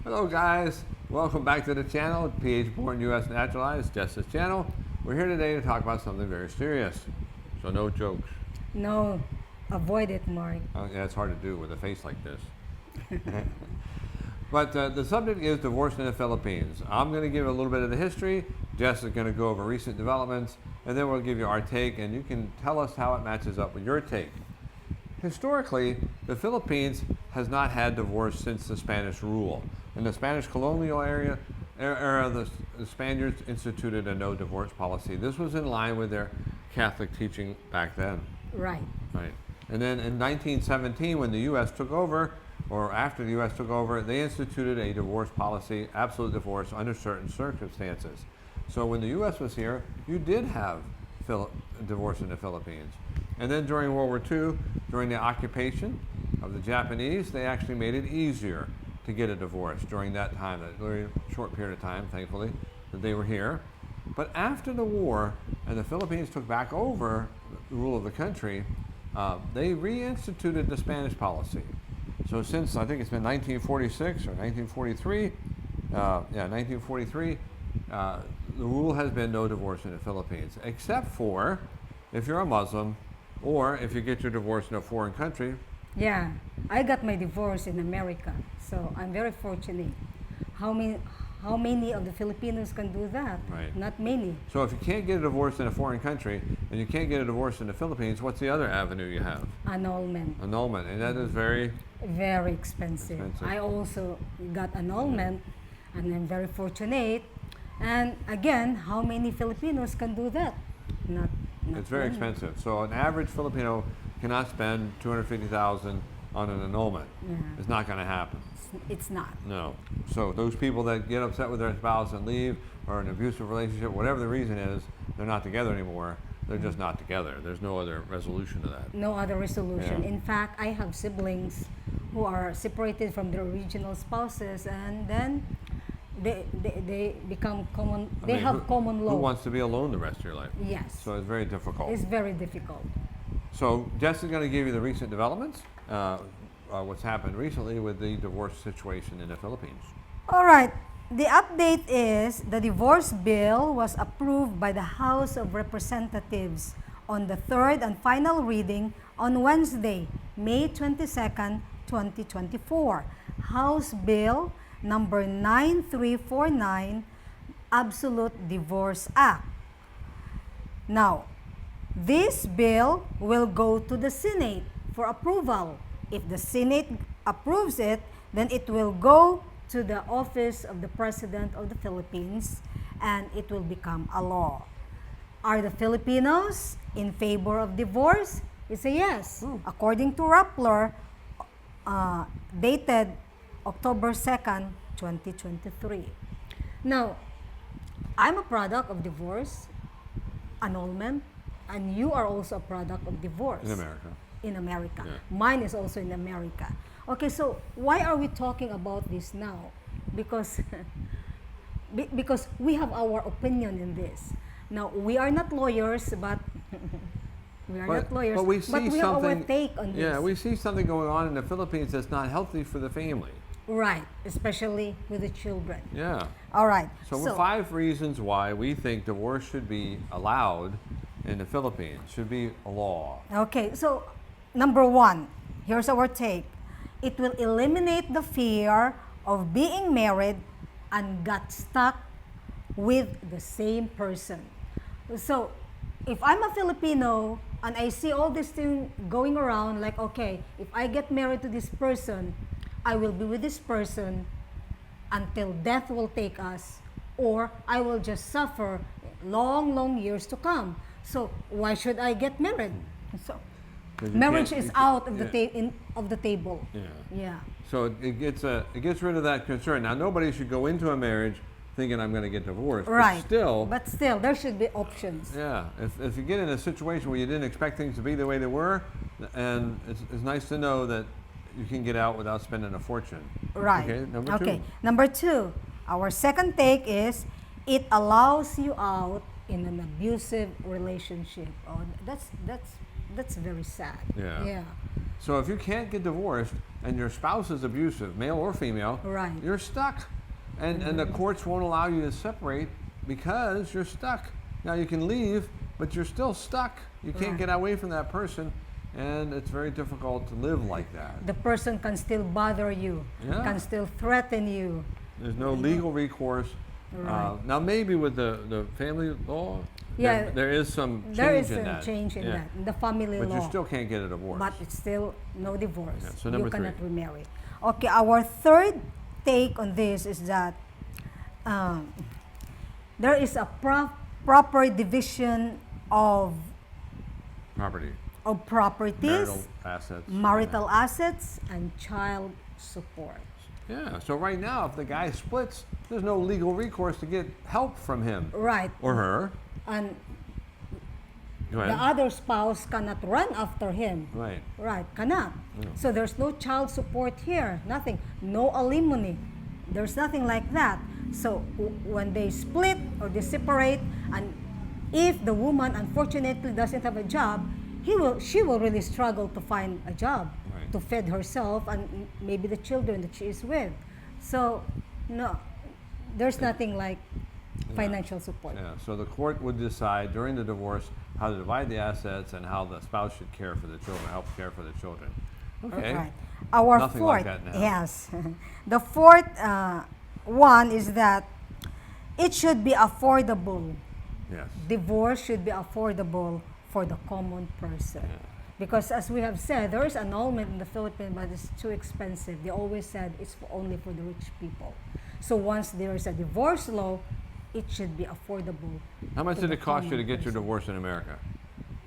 Hello guys, welcome back to the channel, PH Born US Naturalized, Justice Channel. We're here today to talk about something very serious, so no jokes. No, avoid it, Mark. Yeah, it's hard to do with a face like this. But the subject is divorce in the Philippines. I'm going to give a little bit of the history, Jess is going to go over recent developments, and then we'll give you our take, and you can tell us how it matches up with your take. Historically, the Philippines has not had divorce since the Spanish rule. In the Spanish colonial era, the Spaniards instituted a no divorce policy. This was in line with their Catholic teaching back then. Right. Right. And then in 1917, when the U.S. took over, or after the U.S. took over, they instituted a divorce policy, absolute divorce under certain circumstances. So when the U.S. was here, you did have divorce in the Philippines. And then during World War II, during the occupation of the Japanese, they actually made it easier to get a divorce during that time, that very short period of time, thankfully, that they were here. But after the war, and the Philippines took back over the rule of the country, they reinstituted the Spanish policy. So since, I think it's been 1946 or 1943, 1943, the rule has been no divorce in the Philippines, except for if you're a Muslim or if you get your divorce in a foreign country. Yeah, I got my divorce in America, so I'm very fortunate. How many of the Filipinos can do that? Right. Not many. So if you can't get a divorce in a foreign country and you can't get a divorce in the Philippines, what's the other avenue you have? Annulment. Annulment, and that is very Very expensive. I also got annulment, and I'm very fortunate. And again, how many Filipinos can do that? Not it's very many. expensive. So an average Filipino cannot spend $250,000 on an annulment. Yeah. It's not going to happen. It's not. No. So those people that get upset with their spouse and leave, or an abusive relationship, whatever the reason is, they're not together anymore. They're just not together. There's no other resolution to that. No other resolution. Yeah. In fact, I have siblings who are separated from their original spouses, and then they become common. I They mean, have common law. Who wants to be alone the rest of your life? Yes. So it's very difficult. It's very difficult. So Jess is going to give you the recent developments, what's happened recently with the divorce situation in the Philippines. All right. The update is the divorce bill was approved by the House of Representatives on the third and final reading on Wednesday, May 22nd, 2024. House Bill number 9349, Absolute Divorce Act. Now, this bill will go to the Senate for approval. If the Senate approves it, then it will go to the office of the President of the Philippines, and it will become a law. Are the Filipinos in favor of divorce? It's a yes. According to Rappler, dated October 2nd, 2023. Now, I'm a product of divorce, annulment, and you are also a product of divorce. In America. In America. Yeah. Mine is also in America. Okay, so why are we talking about this now? Because because we have our opinion in this. Now, we are not lawyers, but we are not lawyers, but we see we have our something. take on this. Yeah, we see something going on in the Philippines that's not healthy for the family. Right, especially with the children. Yeah. All right. So 5 reasons why we think divorce should be allowed in the Philippines, should be a law. Okay, so number 1, here's our take. It will eliminate the fear of being married and got stuck with the same person. So, if I'm a Filipino and I see all this thing going around, like, okay, if I get married to this person, I will be with this person until death will take us, or I will just suffer long, long years to come. So, why should I get married? So, 'Cause you marriage can't- is you out can't- of of the table. Yeah. Yeah. So it gets rid of that concern. Now nobody should go into a marriage thinking I'm going to get divorced. Right. But still, But still, there should be options. yeah. If you get in a situation where you didn't expect things to be the way they were, and it's nice to know that you can get out without spending a fortune. Right. Okay. Number 2. Okay. Number 2, our second take is it allows you out in an abusive relationship. Oh, that's very sad. Yeah. Yeah. So if you can't get divorced and your spouse is abusive, male or female, Right. you're stuck. And the courts won't allow you to separate because you're stuck. Now you can leave, but you're still stuck. You can't Right. get away from that person, and it's very difficult to live like that. The person can still bother you, Yeah. can still threaten you. There's no legal recourse. Right. Now maybe with the family law, Yeah, there is some change There is in a that. change in Yeah. that, in the family But law. you still can't get a divorce. But it's still no divorce. Yeah, so number you cannot three. remarry. Okay, our third take on this is that there is a proper division of Property, properties, marital assets. marital assets, and child support. Yeah. So right now, if the guy splits, there's no legal recourse to get help from him Right. or her. And Go the ahead. other spouse cannot run after him. Right. Right, cannot. So there's no child support here, nothing. No alimony. There's nothing like that. So when they split or they separate, and if the woman unfortunately doesn't have a job, she will really struggle to find a job Right. to feed herself and maybe the children that she is with. So no, there's nothing like financial support. Yeah. So the court would decide during the divorce how to divide the assets and how the spouse should care for the children, help care for the children. Okay. Right. Our Nothing fourth, like that now. yes. The fourth one is that it should be affordable. Yes. Divorce should be affordable for the common person. Yeah. Because as we have said, there is annulment in the Philippines, but it's too expensive. They always said it's only for the rich people. So once there is a divorce law, it should be affordable. How much to did the it cost you to common get your person. divorce in America?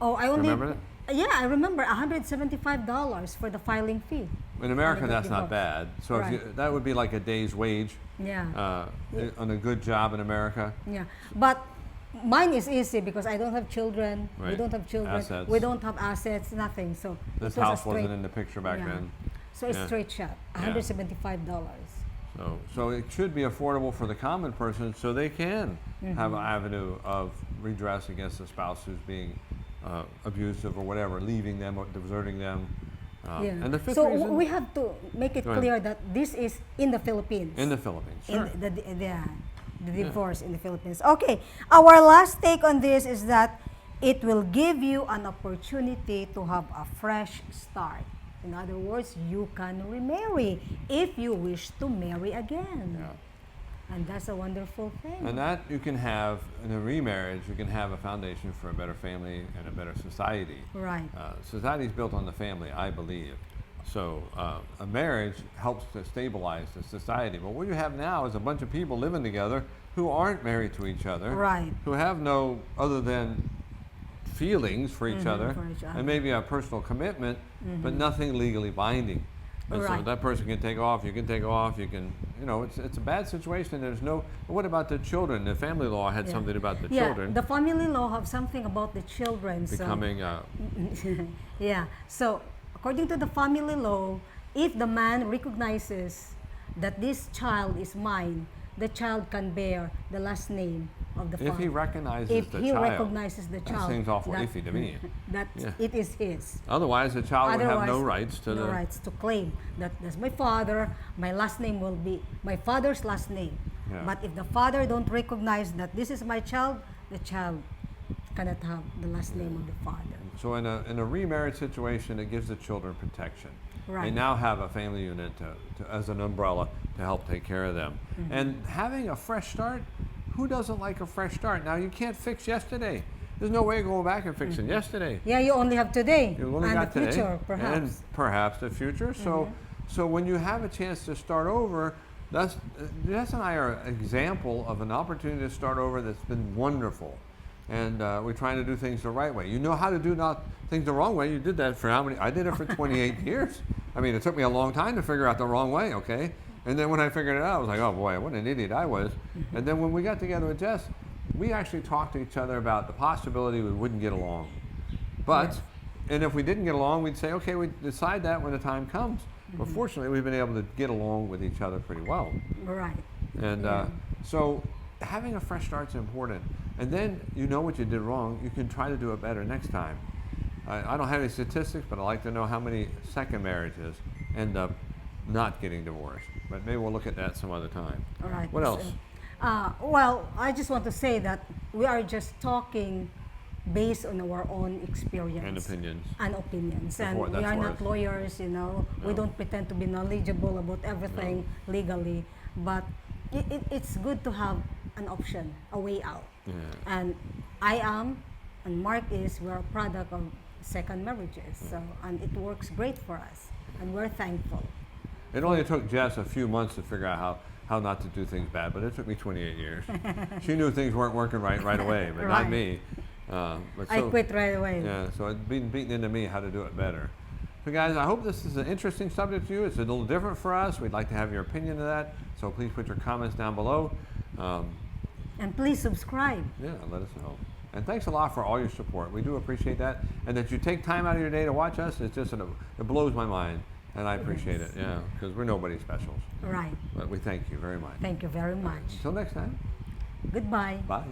Oh, I only Remember Yeah, I remember $175 for the filing fee. In America, got that's not divorced. bad. So if Right. you, that would be like a day's wage Yeah. on a good job in America. Yeah, but mine is easy because I don't have children. We Right. don't have children. Assets. We don't have assets. Nothing. So This it was a house wasn't straight- in the picture back yeah. then. So a Yeah. straight shot, $175. So it should be affordable for the common person so they can Mm-hmm. have an avenue of redress against the spouse who's being abusive or whatever, leaving them or deserting them. Yeah. And the fifth So reason, we have to make it Go ahead. clear that this is in the Philippines. in the Philippines. In Sure. the divorce in the Philippines. Okay, our last take on this is that it will give you an opportunity to have a fresh start. In other words, you can remarry if you wish to marry again. Yeah. And that's a wonderful thing. And that you can have, in a remarriage, you can have a foundation for a better family and a better society. Right. Society is built on the family, I believe. So a marriage helps to stabilize the society. But what you have now is a bunch of people living together who aren't married to each other, Right. who have no other than feelings for each other, for each other. and maybe a personal commitment, but nothing legally binding. And so Right. that person can take off, you can take off, you can, it's a bad situation. There's no, what about the children? The family law had Yeah. something about the Yeah, children the family law have something about the children. becoming, Yeah. So, according to the family law, if the man recognizes that this child is mine, the child can bear the last name of the if he father. recognizes If the he child. recognizes the That child, seems awful that- iffy to me. that Yeah. it is his. Otherwise, the child would have no Otherwise, rights to no the. rights to claim that that's my father. My last name will be my father's last name. Yeah. But if the father don't recognize that this is my child, the child cannot have the last name of the father. So in a remarriage situation, it gives the children protection. They Right. now have a family unit as an umbrella to help take care of them. Mm-hmm. And having a fresh start, who doesn't like a fresh start? Now you can't fix yesterday. There's no way of going back and fixing yesterday. Yeah, you only have today You only and got the today, future, perhaps. Mm-hmm. and perhaps the future. So when you have a chance to start over, Jess and I are an example of an opportunity to start over that's been wonderful. And we're trying to do things the right way. You know how to do things the wrong way. You did that for how many? I did it for 28 years. I mean, it took me a long time to figure out the wrong way, okay? And then when I figured it out, I was like, oh boy, what an idiot I was. And then when we got together with Jess, we actually talked to each other about the possibility we wouldn't get along. But, and if we didn't get along, we'd say, okay, we decide that when the time comes. But fortunately, we've been able to get along with each other pretty well. Right. And so having a fresh start is important. And then you know what you did wrong, you can try to do it better next time. I don't have any statistics, but I'd like to know how many second marriages end up not getting divorced. But maybe we'll look at that some other time. All right. What else? Well, I just want to say that we are just talking based on our own experience And opinions. and opinions. That's And what- we that's are what not it's- lawyers, you know. We No. don't pretend to be knowledgeable about everything legally, but it's good to have an option, a way out. Yeah. And I am, and Mark is, we're a product of second marriages. So, and it works great for us, and we're thankful. It only took Jess a few months to figure out how not to do things bad, but it took me 28 years. She knew things weren't working right away, but not Right. me. But I quit right away. Yeah, so it's been beaten into me how to do it better. So guys, I hope this is an interesting subject to you. It's a little different for us. We'd like to have your opinion of that. So please put your comments down below. And please subscribe. Yeah, let us know. And thanks a lot for all your support. We do appreciate that. And that you take time out of your day to watch us, it's just, it blows my mind. And I appreciate it, yeah, because we're nobody specials. Right. But we thank you very much. Thank you very much. Until next time, Goodbye. bye.